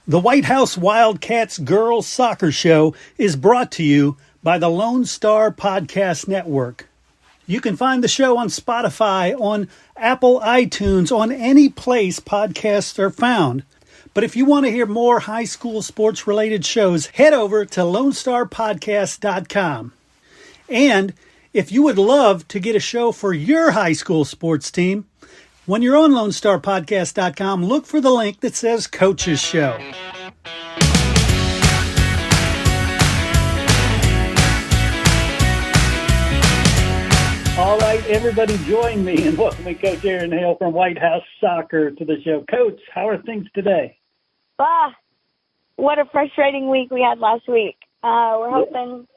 The Whitehouse Wildcats Girls Soccer Show is brought to you by the Lone Star Podcast Network. You can find the show on Spotify, on Apple iTunes, on any place podcasts are found. But if you want to hear more high school sports-related shows, head over to LoneStarPodcast.com. And if you would love to get a show for your high school sports team, when you're on LoneStarPodcast.com, look for the link that says Coach's Show. All right, everybody join me in welcoming Coach Aaron Hale from Whitehouse Soccer to the show. Coach, how are things today? What a frustrating week we had last week. We're hoping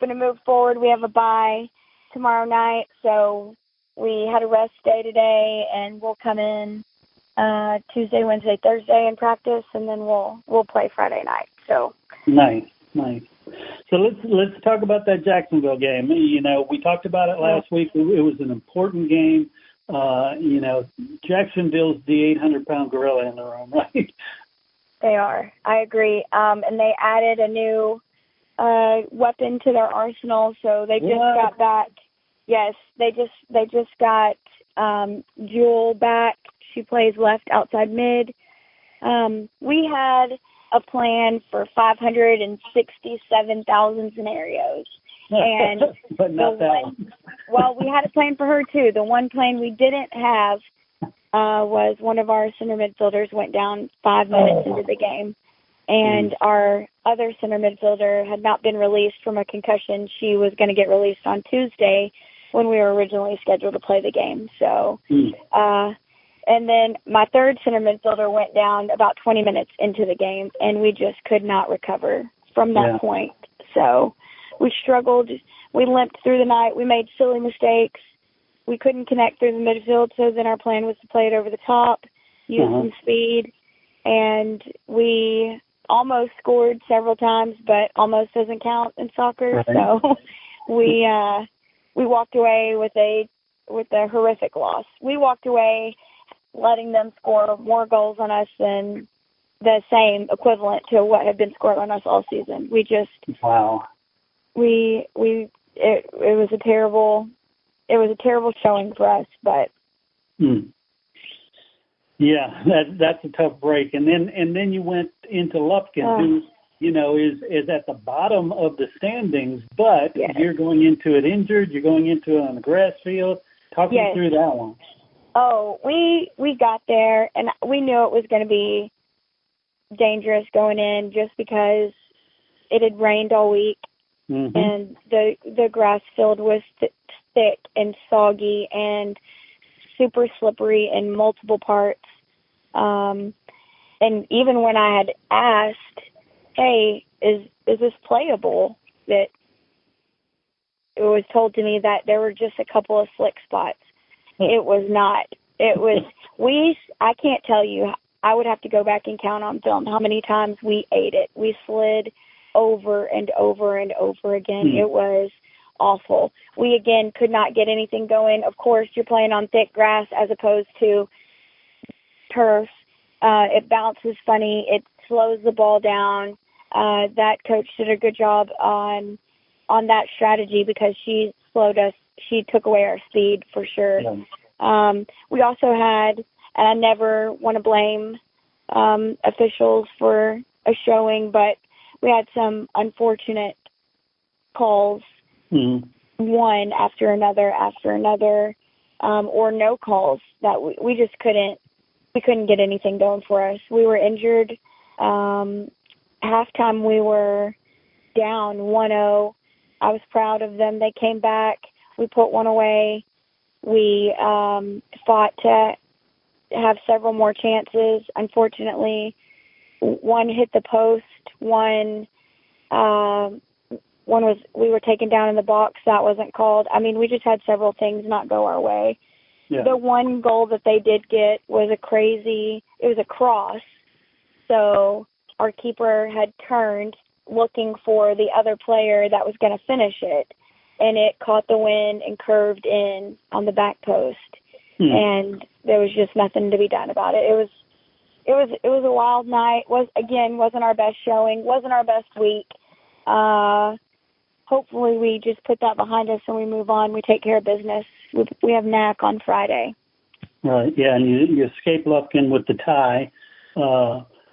to move forward. We have a bye tomorrow night, so we had a rest day today, and we'll come in Tuesday, Wednesday, Thursday in practice, and then we'll play Friday night. So nice. So let's talk about that Jacksonville game. You know, we talked about it last week. It was an important game. Jacksonville's the 800-pound gorilla in the room, right? They are. I agree. And they added a new weapon to their arsenal. So they just got back. Yes, they just got Jewel back. She plays left outside mid. We had a plan for 567,000 scenarios. And but not that one. Well, we had a plan for her too. The one plan we didn't have was one of our center midfielders went down 5 minutes into the game. And our other center midfielder had not been released from a concussion. She was going to get released on Tuesday when we were originally scheduled to play the game. So, and then my third center midfielder went down about 20 minutes into the game, and we just could not recover from that point. So we struggled. We limped through the night. We made silly mistakes. We couldn't connect through the midfield, so then our plan was to play it over the top, use some speed, and we almost scored several times, but almost doesn't count in soccer. Right. So we walked away with a horrific loss. We walked away letting them score more goals on us than the same equivalent to what had been scored on us all season. We just it was a terrible showing for us, but yeah, that's a tough break. And then you went into Lufkin, who is at the bottom of the standings, but you're going into it injured. You're going into it on the grass field. Talk me through that one. Oh, we got there, and we knew it was going to be dangerous going in just because it had rained all week, and the grass field was thick and soggy and super slippery in multiple parts. And even when I had asked, hey, is this playable, that it was told to me that there were just a couple of slick spots. It was not. It was, I can't tell you, I would have to go back and count on film how many times we ate it. We slid over and over and over again. It was awful. We, again, could not get anything going. Of course, you're playing on thick grass as opposed to turf. It bounces funny. It slows the ball down. That coach did a good job on that strategy because she slowed us. She took away our speed for sure. Yeah. We also had, and I never want to blame officials for a showing, but we had some unfortunate calls, one after another, or no calls that we just couldn't get anything going for us. We were injured. Halftime we were down 1-0. I was proud of them. They came back. We put one away. We fought to have several more chances. Unfortunately, one hit the post. One was we were taken down in the box. That wasn't called. I mean, we just had several things not go our way. Yeah. The one goal that they did get was it was a cross. So our keeper had turned looking for the other player that was going to finish it, and it caught the wind and curved in on the back post. And there was just nothing to be done about it. It was a wild night. Wasn't our best showing. Wasn't our best week. Hopefully we just put that behind us and we move on. We take care of business. We have NAC on Friday. Right. Yeah, and you escape Lufkin with the tie.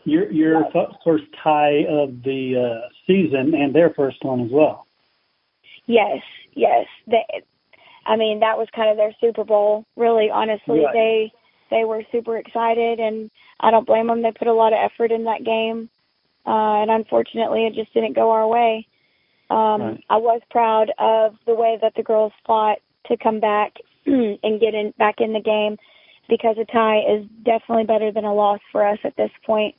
Your first tie of the season, and their first one as well. Yes. That was kind of their Super Bowl. Really, honestly, right. They were super excited, and I don't blame them. They put a lot of effort in that game, and unfortunately, it just didn't go our way. Right. I was proud of the way that the girls fought to come back and get back in the game, because a tie is definitely better than a loss for us at this point.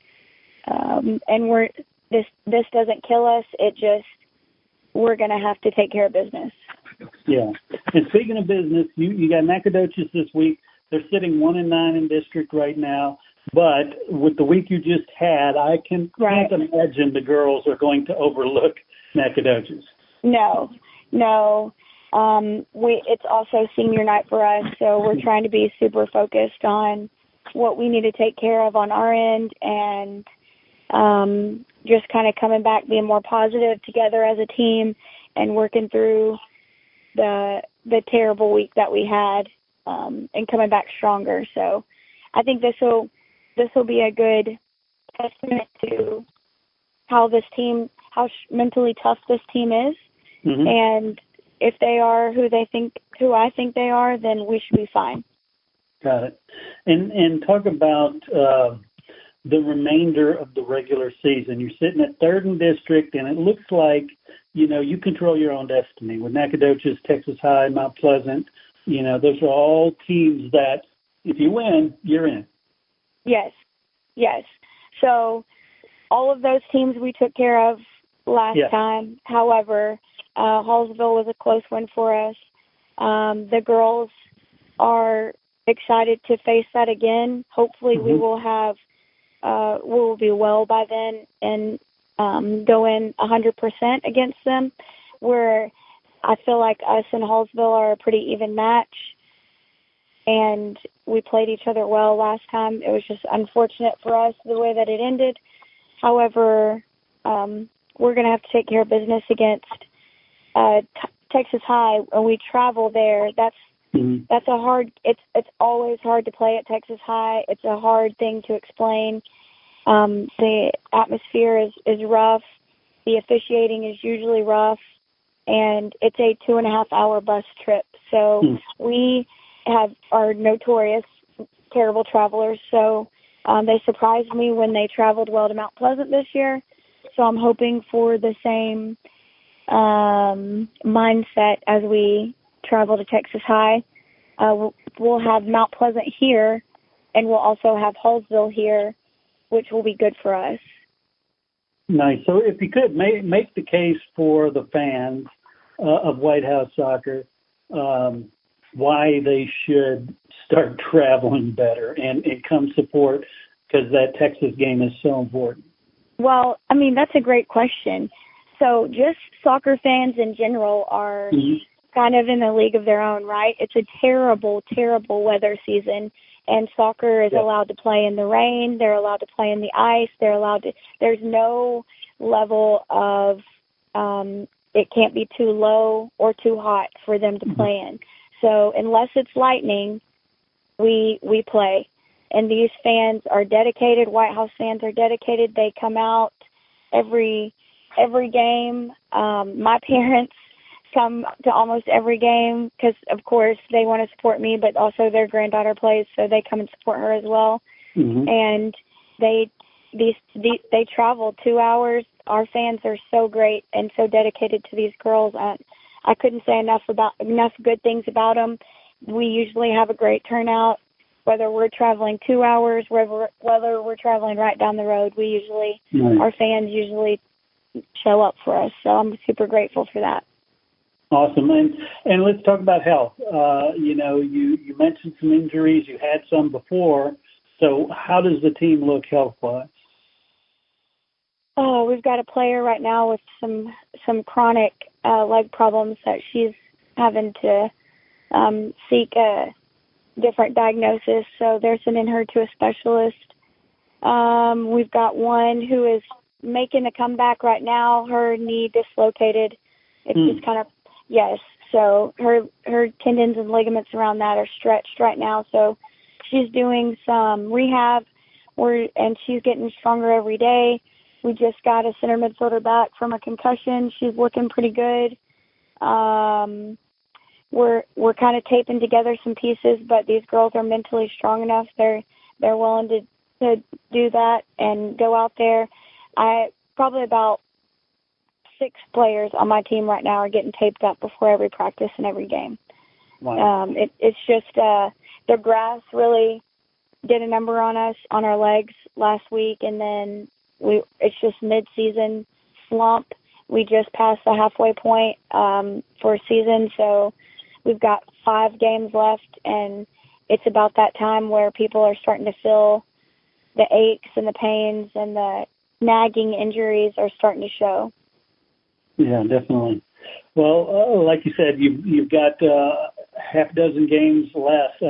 And this doesn't kill us. We're going to have to take care of business. Yeah. And speaking of business, you got Nacogdoches this week. They're sitting 1-9 in district right now. But with the week you just had, I can't imagine the girls are going to overlook Nacogdoches. No. It's also senior night for us, so we're trying to be super focused on what we need to take care of on our end, and just kind of coming back, being more positive together as a team, and working through the terrible week that we had, and coming back stronger. So I think this will be a good testament to how mentally tough this team is. Mm-hmm. And if they are who I think they are, then we should be fine. Got it. And talk about the remainder of the regular season. You're sitting at third in district, and it looks like, you control your own destiny with Nacogdoches, Texas High, Mount Pleasant. Those are all teams that if you win, you're in. Yes. So all of those teams we took care of last time. However, Hallsville was a close one for us. The girls are excited to face that again. Hopefully we will have, we'll be well by then and go in 100% against them, where I feel like us and Hallsville are a pretty even match. And we played each other well last time. It was just unfortunate for us the way that it ended. However, we're going to have to take care of business against Texas High, and we travel there. That's a hard. It's always hard to play at Texas High. It's a hard thing to explain. The atmosphere is rough. The officiating is usually rough, and it's a 2.5-hour bus trip. So we are notorious terrible travelers. So they surprised me when they traveled well to Mount Pleasant this year. So I'm hoping for the same mindset as we travel to Texas High. We'll have Mount Pleasant here, and we'll also have Hallsville here, which will be good for us. Nice. So if you could, make the case for the fans of Whitehouse Soccer, why they should start traveling better and come support, because that Texas game is so important. Well, that's a great question. So just soccer fans in general are kind of in a league of their own, right? It's a terrible, terrible weather season, and soccer is allowed to play in the rain. They're allowed to play in the ice. There's no level of, it can't be too low or too hot for them to play in. So unless it's lightning, we play. And these fans are dedicated. Whitehouse fans are dedicated. They come out every game. My parents come to almost every game because, of course, they want to support me, but also their granddaughter plays, so they come and support her as well. And they travel 2 hours. Our fans are so great and so dedicated to these girls. I couldn't say enough good things about them. We usually have a great turnout. Whether we're traveling 2 hours, whether we're traveling right down the road, our fans usually show up for us. So I'm super grateful for that. Awesome. And let's talk about health. You mentioned some injuries. You had some before. So how does the team look health-wise? Oh, we've got a player right now with some chronic leg problems that she's having to seek a different diagnosis. So they're sending her to a specialist. We've got one who is making a comeback right now. Her knee dislocated. It's just kind of, yes. So her tendons and ligaments around that are stretched right now. So she's doing some rehab, and she's getting stronger every day. We just got a center midfielder back from a concussion. She's looking pretty good. We're kind of taping together some pieces, but these girls are mentally strong enough. They're willing to do that and go out there. Probably about 6 players on my team right now are getting taped up before every practice and every game. Wow. It's just the grass really did a number on us, on our legs last week, and then it's just mid-season slump. We just passed the halfway point for a season, so we've got 5 games left, and it's about that time where people are starting to feel the aches and the pains and the nagging injuries are starting to show. Yeah, definitely. Well, like you said, you've got half a dozen games left,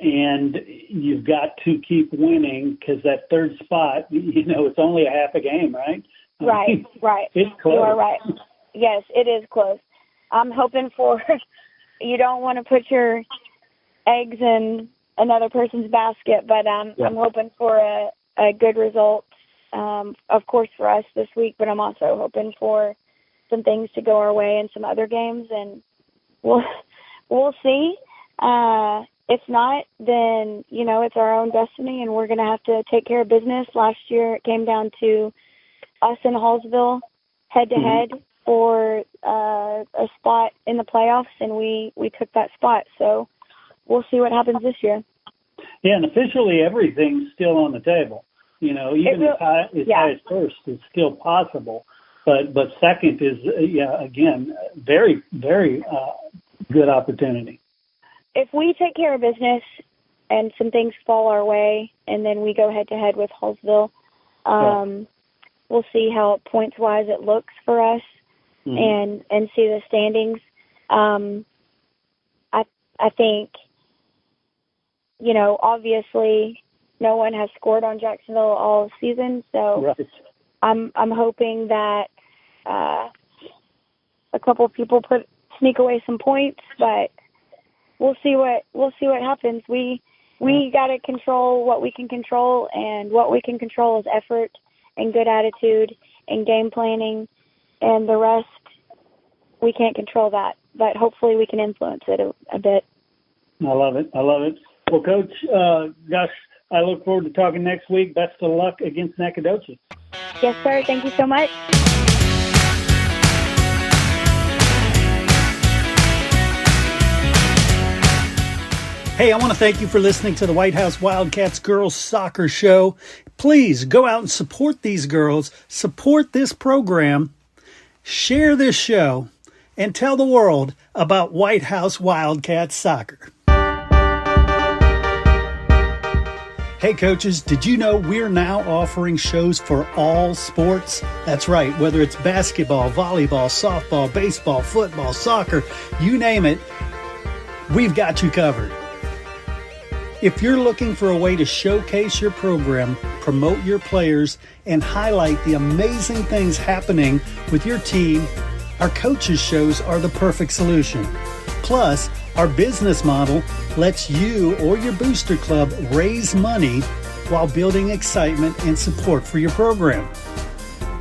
and you've got to keep winning because that third spot, it's only a half a game, right? Right. It's close. You are right. Yes, it is close. I'm hoping for you don't want to put your eggs in another person's basket, but I'm hoping for a good result, of course, for us this week, but I'm also hoping for some things to go our way in some other games, and we'll see. If not, then, it's our own destiny, and we're going to have to take care of business. Last year, it came down to us in Hallsville head-to-head for a spot in the playoffs, and we took that spot. So we'll see what happens this year. Yeah, and officially everything's still on the table. Even as high as first is still possible. But second is, again, very, very good opportunity. If we take care of business and some things fall our way, and then we go head-to-head with Hallsville, we'll see how points-wise it looks for us and see the standings. I think, obviously no one has scored on Jacksonville all season, so I'm hoping that a couple of people sneak away some points, but we'll see what happens. We got to control what we can control, and what we can control is effort and good attitude and game planning, and the rest we can't control that, but hopefully we can influence it a bit. I love it. Well, Coach, I look forward to talking next week. Best of luck against Nacogdoches. Yes, sir. Thank you so much. Hey, I want to thank you for listening to the Whitehouse Wildcats Girls Soccer Show. Please go out and support these girls, support this program, share this show, and tell the world about Whitehouse Wildcats Soccer. Hey coaches, did you know we're now offering shows for all sports? That's right, whether it's basketball, volleyball, softball, baseball, football, soccer, you name it, we've got you covered. If you're looking for a way to showcase your program, promote your players, and highlight the amazing things happening with your team, our coaches shows are the perfect solution. Plus, our business model lets you or your booster club raise money while building excitement and support for your program.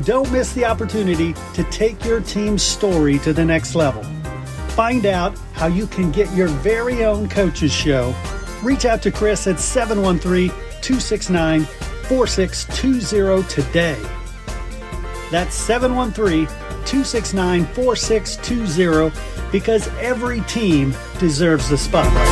Don't miss the opportunity to take your team's story to the next level. Find out how you can get your very own coaches show. Reach out to Chris at 713-269-4620 today. That's 713-269-4620 because every team deserves the spotlight.